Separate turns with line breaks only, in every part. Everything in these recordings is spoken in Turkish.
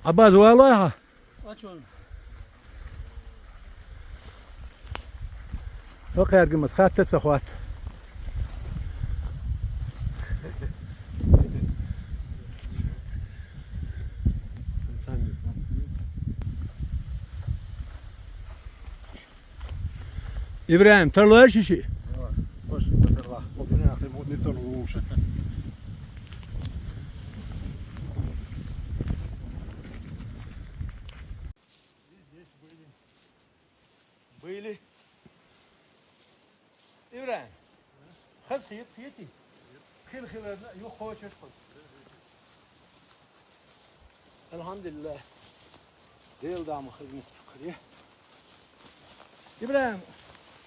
Abbas vallahi.
Aç onu.
Yok ergimiz hatta sahat. İbrahim tarlaya şişi.
Hoş geldin. O gün akşam o ne tanıyormuş.
Böyle. İbrahim. Hız kıyıp fiyeti. Kıl kılarına yok kovaç hoş koy. Elhamdülillah. Değil daha mı hizmet çıkıyor. İbrahim.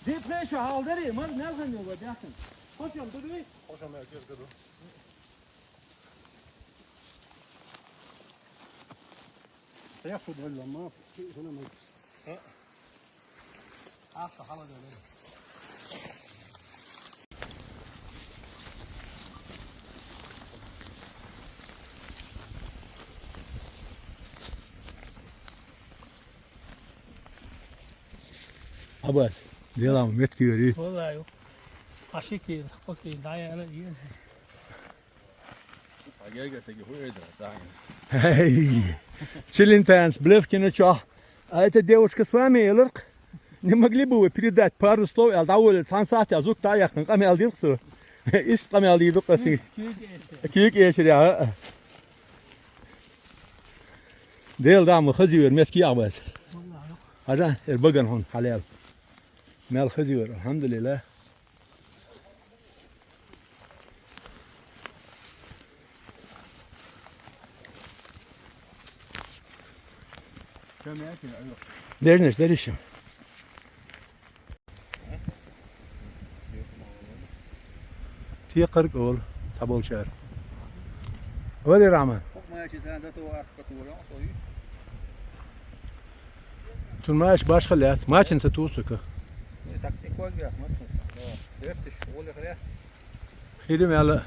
Deyip ne şu halderi? Mal ne zanıyor bu bakın. Hoşum dur bir.
Hoşam herkes kadar. Ya şu böyle ama şuna mı? Ah şu hala böyle.
Abbas. Değil ama met görüyor.
Vallahi yok. Aşık değil. Okey, daha yani iyi.
Gel tegi hoyda sagen.
Hey. Челентанс, блевкина чё. А эта девушка с вами, Элырк? Не могли бы вы передать пару слов? Я довольно сансат, я зук таяк, камел дирсу. Ist камел дирсу, каси. Кик eşir ya. Değil damı xızıyor, meski Abbas.
Vallahi yok.
Hadi, erbagan hon halal. Mel xızıyor, elhamdülillah. Deriniz, derişim. Tiye kırık oğul, sabol şehir. Öyle Rahman.
Kokmaya çizen de to at katuran soyu.
Tunmaş başka lehs, maçın satıyorsa ki.
Ne sakti koy ya nasıl? Derse şu ole rechts.
Hidim yalı.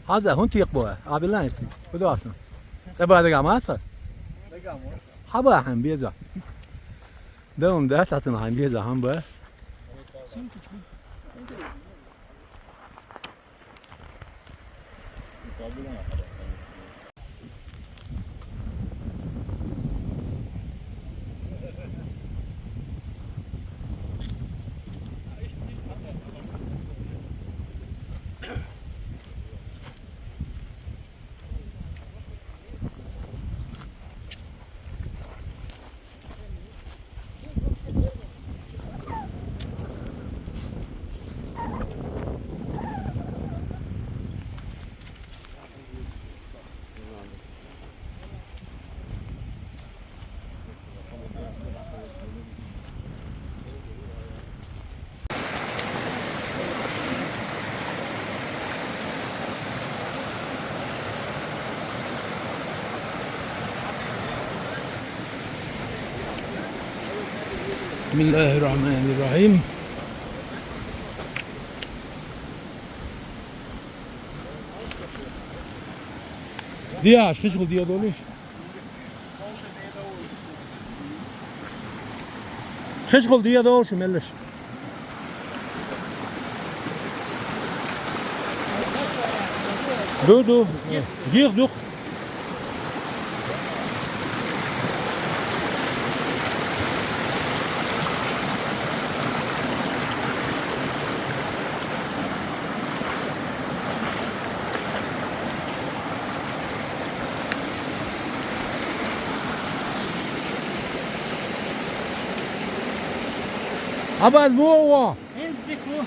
Hazır, hun tiyik bu. Abi lan etsin. Bu da asın. Sabahda gamasa.
Ne gamo?
Haba hem biyeza. Devam da tatın hem biyeza hem bu. Bismillahirrahmanirrahim. Diye aşkı çıkıl diye doluş. Çıkıl diye doluş melleş. Dur. Gir dur. Abbas bu o.
Enzik bu.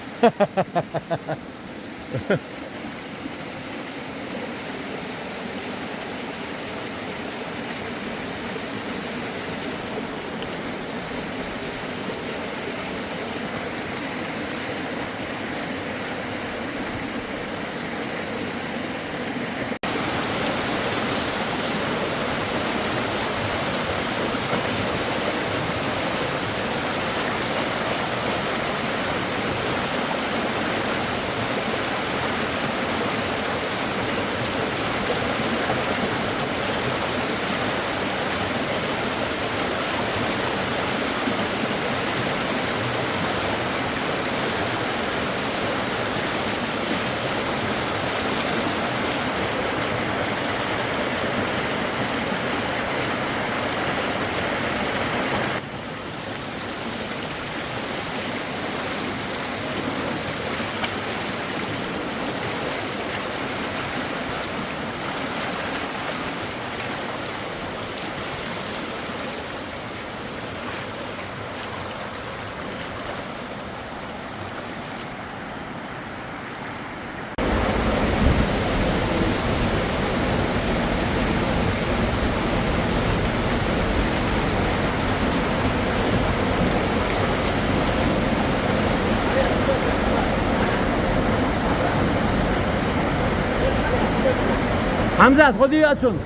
حمزة خذي ياسون.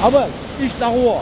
أبل إيش تغوى؟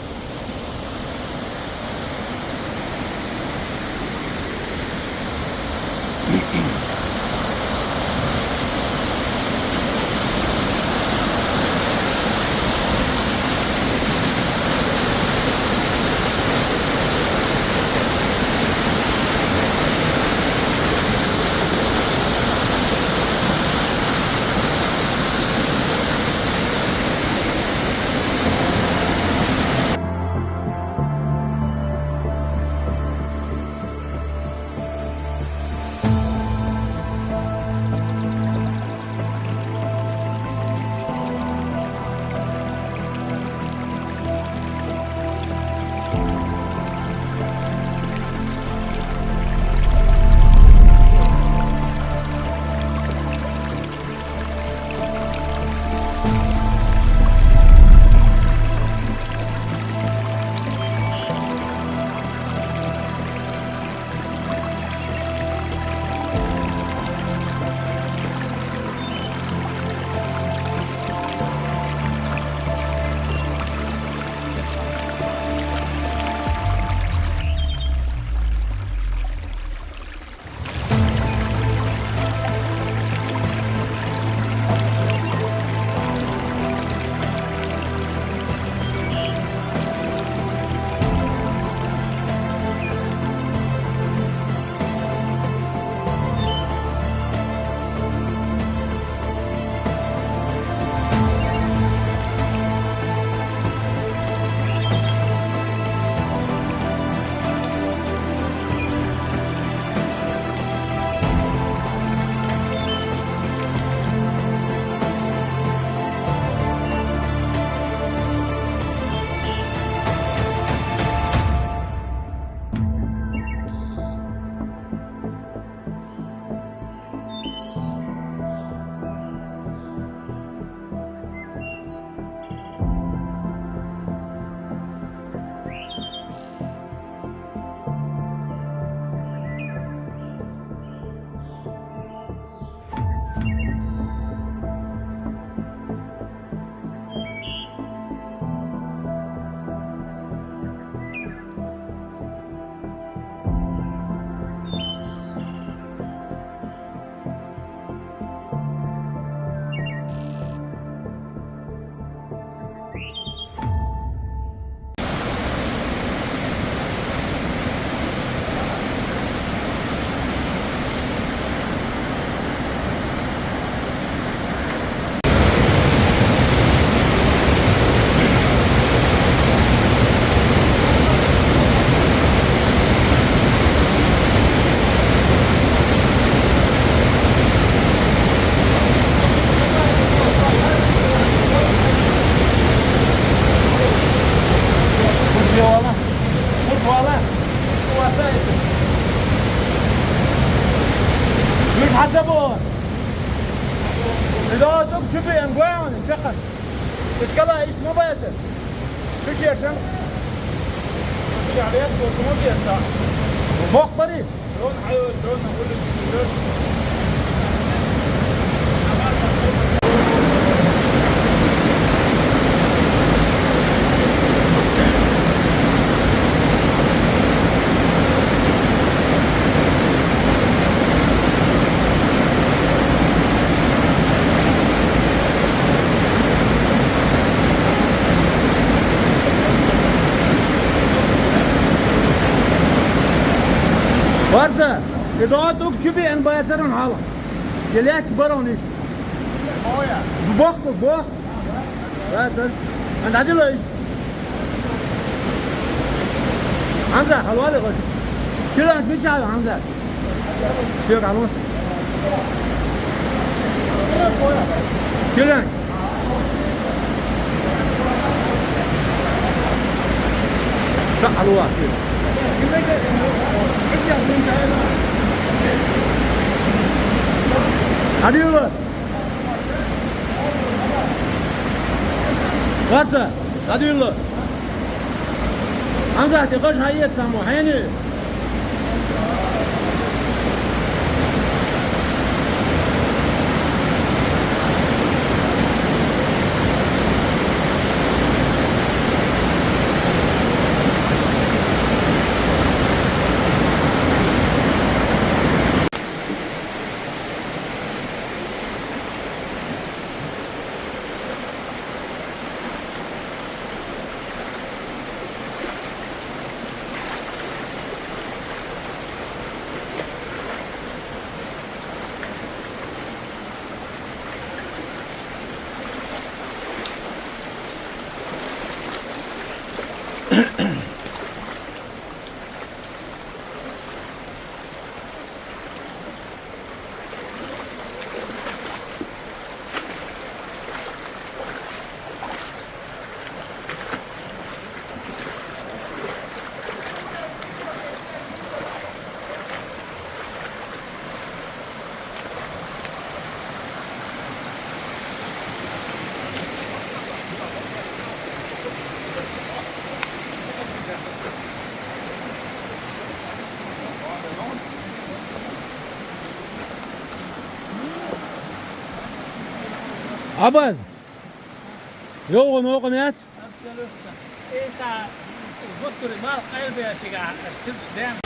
حسبون إذا دوب شوفي أنقوعون انتقل تتكلم إيش مو بيته شو شيء شن
عليها وشمو بيها
فوق بريد
درون حيوان درون أقول لك
وارده إذا دوب شوفي أن بيترون حالا جليش برون إيش بوخ بوخ لا تل أنت عدلو إيش حمزة خلوالي غش كلا أنت مش عارف حمزة شوف علوم كلا لا علوات Hadi yürü. Varsa. Hadi yürü. Hamza koş hayet samu. Hayni. Abaz. Yok mu okuyat?
Absoluta. Esa voskur mal qalbi shiga sibsdan.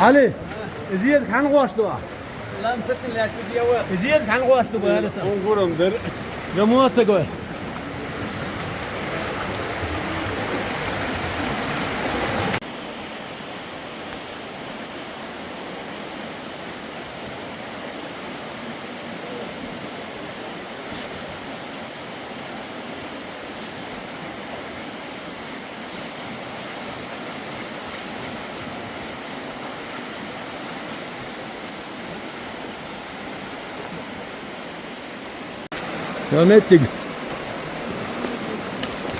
Ali. Ziyad kan qoşdu.
Lan satın la şu diye var.
Ziyad kan qoşdu bu arada.
Ongurumdur.
Ne muhatta koy. Devam ettik.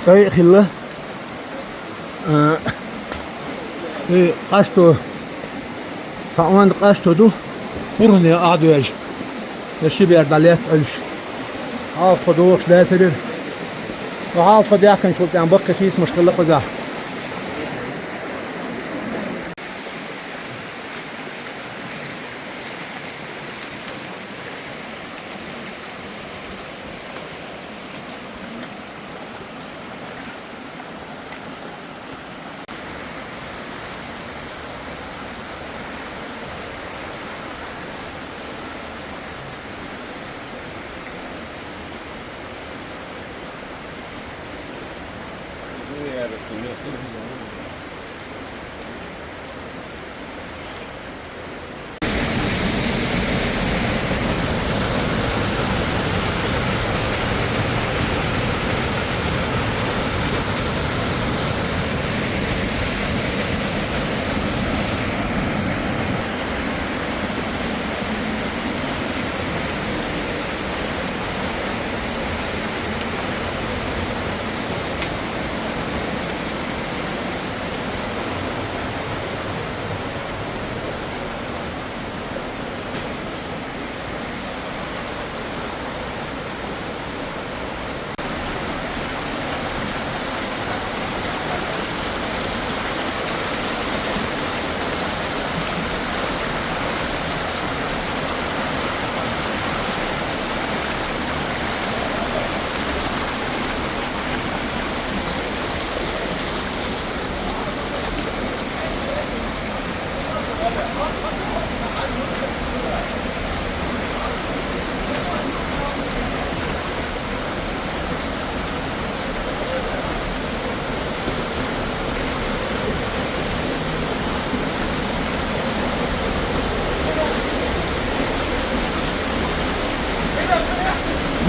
Ay xilla. Kaçtı? Sağman kaçtı? Burun ya adıyaj. Neşi bir dalet ölç. Al koduş leterir. Ve al kodyakan kultan bakı his müşkille koda.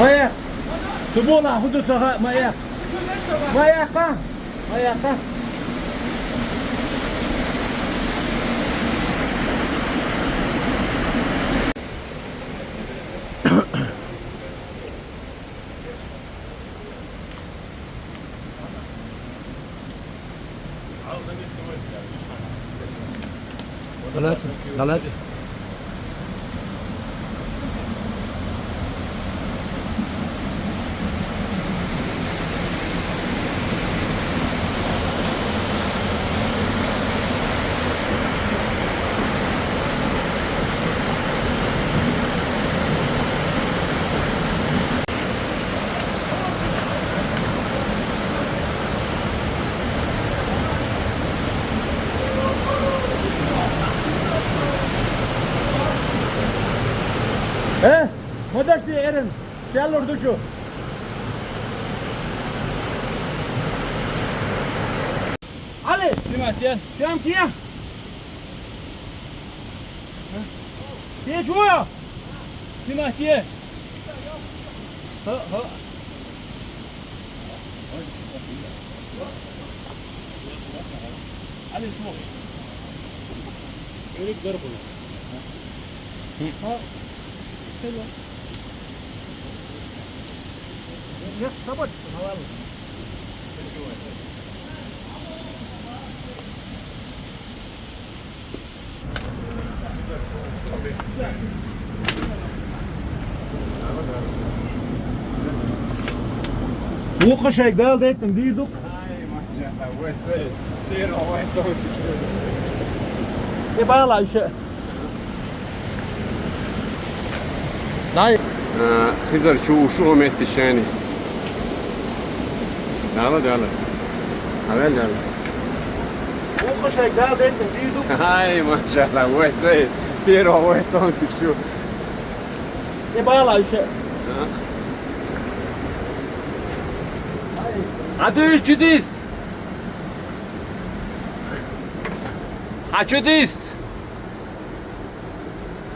Maya. Tubola hudu saha maya. Maya ka. Maya ka. غلط Modesti Eren. Şellor duşu. Ali.
Slimat ya.
Kam kia? Kia çuya?
Slimat ya. Ha ha. Ali su. Öyle bir garip olur. Ha. Hello.
Yes, sabat. Havalı. Bu kaşık dal ettim diyorduk. bağla işe. Dayı.
خزر شو ميت الشاني يلا عمل يلا
Bu kaşık dal ettim diyorduk.
هاي ما شاء الله هو سيد تيرو هو صوتك شو
bağla işe.
Hadi çudis. Ha çudis.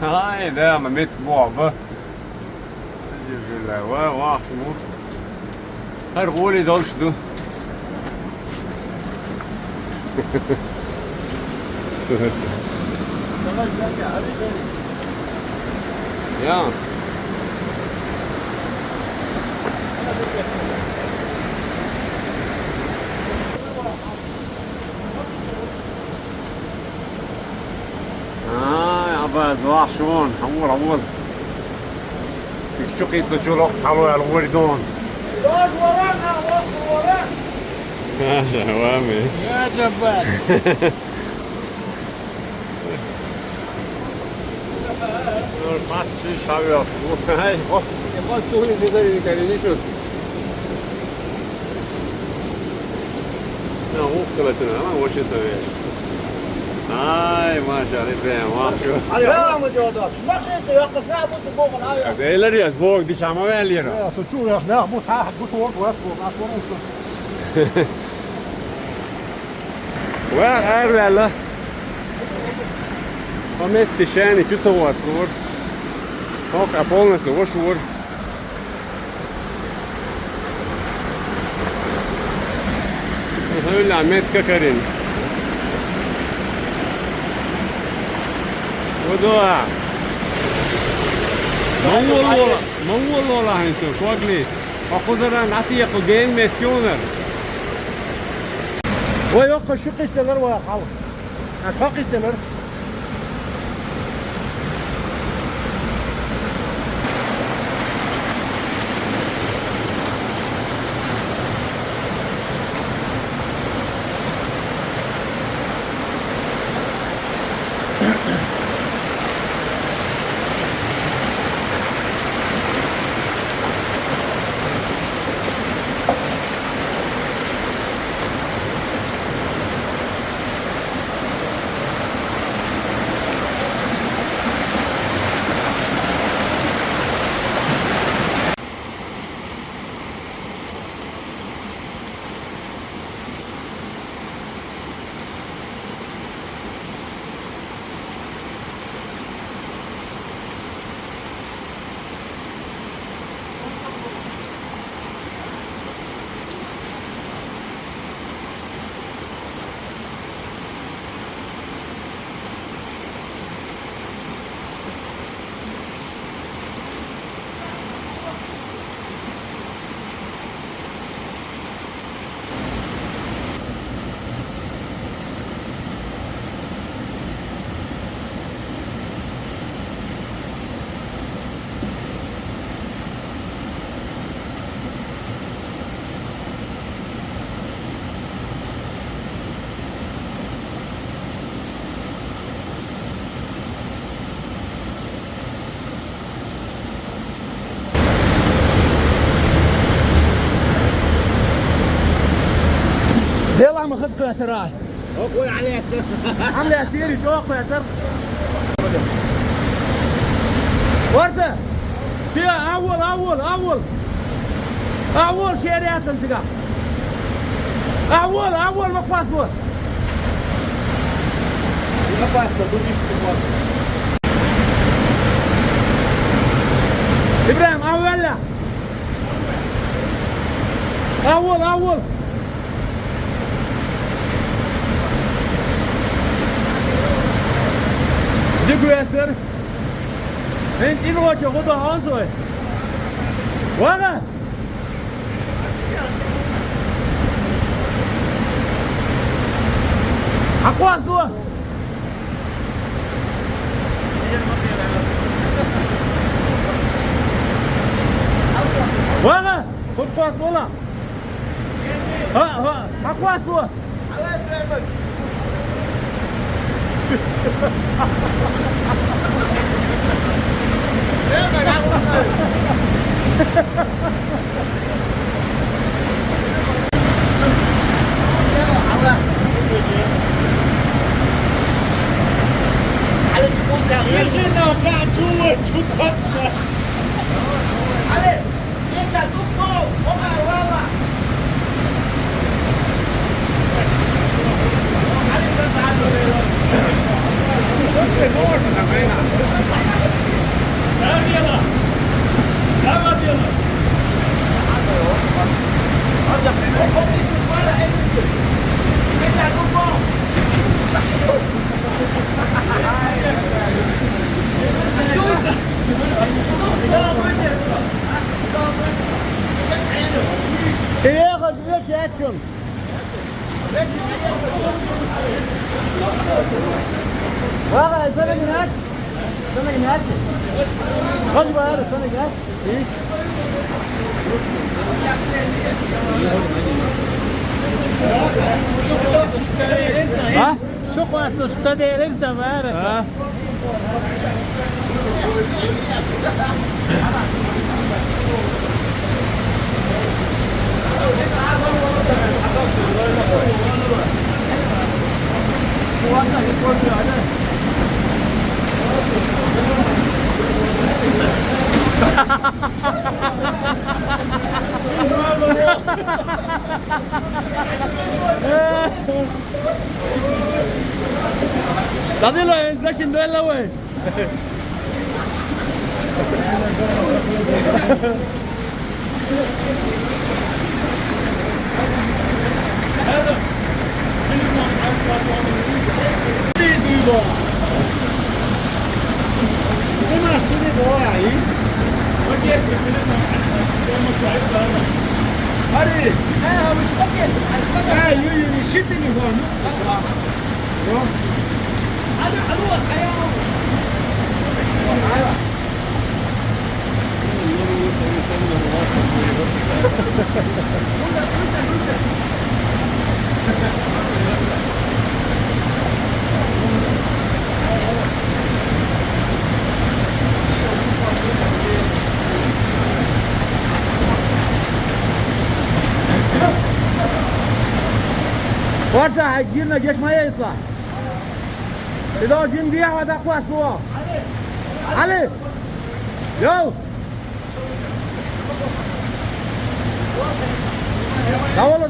Hay ده ما مت بابا. جل واه واه شو. هر قولي دولش دو. Ya. بس راح شلون عمور شو قيسنا شو الوقت حلوة على الوردون
Dört vurana, vurana.
ماشي هوامي
Ya Cabbar.
صعد شيء شاوي هاي يبغى تسوي في ذلك يعني شو لا مو كلتنا انا وش اسوي هاي ما شاء الله فاهم واحد
Ya mı diyordu? Nasıl yakın ne bu bu kadar ya?
زي اللي اسبوع دي شامه ليره
Ya suçu ya ne bu ta bu soğuk bu aslanın.
وين غير ولا قمت تشاني شو تصور صور فوق ابولنا صور شور هقول عماد ككرين ودوع مول والله انتو كوغلي فقدرا نعطي قدين متيونر
O yok şu kışlar var halk. Ha çok kışlar. beter ha.
Och koy عليه
عامله سيري çok beter. Orada. Fia أول شريعة تنتقى. أول مقاس بور. إبراهيم أول لا. أول. دقوا يا سر. أنت إنه وجه غدا هانزوي. واقع. أقواس دوا. واقع. خد قواس ولا. ها أقواس دوا. واقع السنة هناك خذ بقى السنة هناك ها
Çok vasıta şu değerlerse var.
ها Dale lo es, la chinduela, güey. Hadi. وارجع هيجينا جيش ما يطلع إذا جيم بيع وده كويس بوا علي يو دولة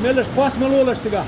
ملش باس ملولش تقع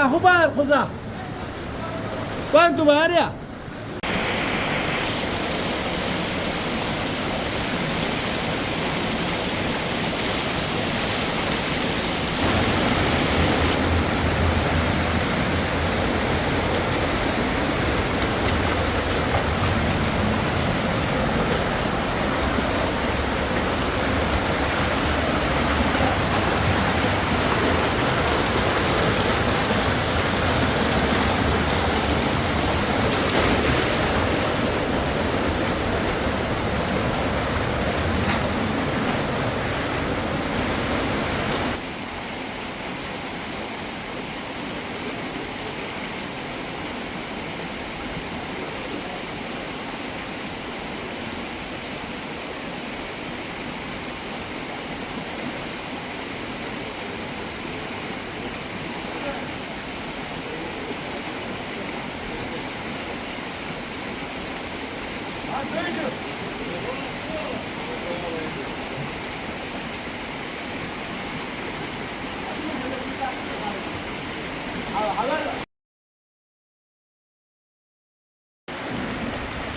خبر خدا quanto varia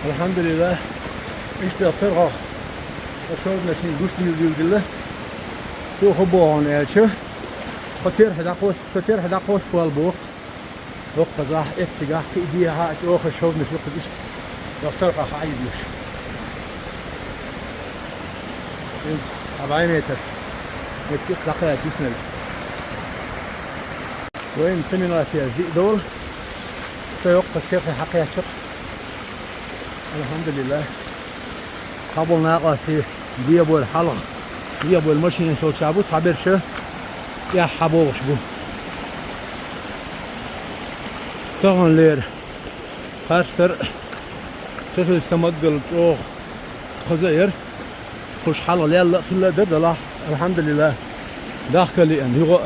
Elhamdülillah işte فرقة شربنا شيء قشط يقول شو خبوان إيش فتير حدا قوس والبوق وقت راح إتجاه كيديها أخر شربنا شو قديش يخترق عايز يش 40 متر يتكلق لقيت يسند وين سمينا في الزي دول في وقت الشيخ حقيقة شق الحمد لله قبل ناقصي ديابو الحلقة ديابو المشين صوت شعبو صابر شو يا حبوش بو طبعا لير خاصر تسل استمقل اوه خزير خوش حلقة ليلا خلا دردلا الحمد لله داخل لي ان يغو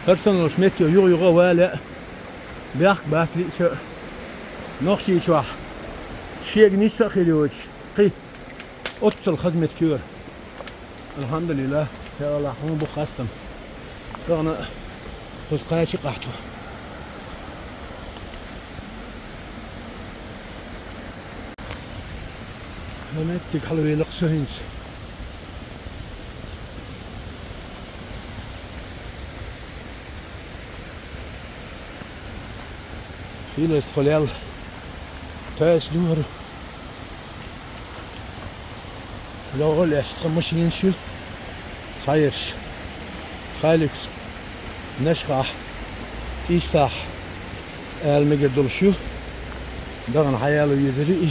هرسن شميتو يغو والا بياخ بافلي شو نقشي شو شيء نيسا خليوش قي أتصل خدمة كور الحمد لله يا الله هم بخاستم أنا بس قايش قحته همتك حلوة لقصهينس فيلا استخلال تاس دور لو قول مش ينشل صايرش خالكس نشخح تيستح المقدر شو دغن حياله يزري